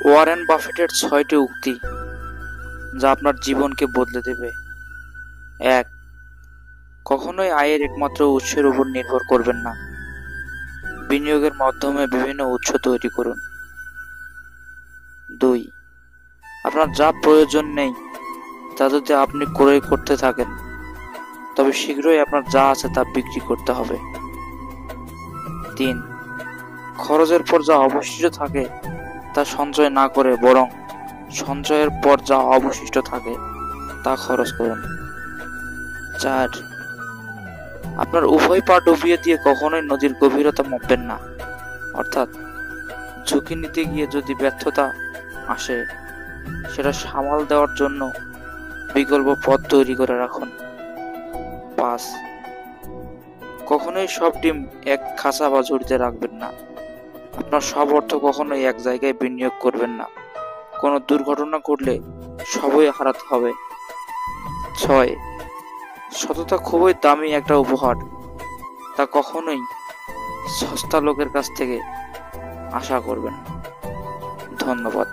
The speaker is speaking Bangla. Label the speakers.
Speaker 1: ওয়ারেন বাফেটের 6টি উক্তি যা আপনার জীবনকে বদলে দেবে। 1. কখনোই আয়ের একমাত্র উৎসের উপর নির্ভর করবেন না। বিনিয়োগের মাধ্যমে বিভিন্ন উৎস তৈরি করুন। 2. আপনার যা প্রয়োজন নেই তা যদি আপনি ক্রয় করতে থাকেন তবে শীঘ্রই আপনার যা আছে তা বিক্রি করতে হবে। 3. খরচের পর যা অবশিষ্ট থাকে তা সঞ্চয় না করে বরং সঞ্চয়ের পর যা অবশিষ্ট থাকে তা খরচ করুন। 4. আপনার উভয় পা ডুবিয়ে দিয়ে কখনোই নদীর গভীরতা মাপবেন না, অর্থাৎ ঝুঁকি নিতে গিয়ে যদি ব্যর্থতা আসে সেটা সামাল দেওয়ার জন্য বিকল্প পথ তৈরি করে রাখুন। 5. কখনোই সব ডিম এক খাঁচা বা ঝুড়িতে রাখবেন না। আপনার সব অর্থ কখনোই এক জায়গায় বিনিয়োগ করবেন না। কোনো দুর্ঘটনা ঘটলে সবই হারাতে হবে। 6. সততা খুবই দামি একটা উপহার, তা কখনোই সস্তা লোকের কাছ থেকে আশা করবেন না। ধন্যবাদ।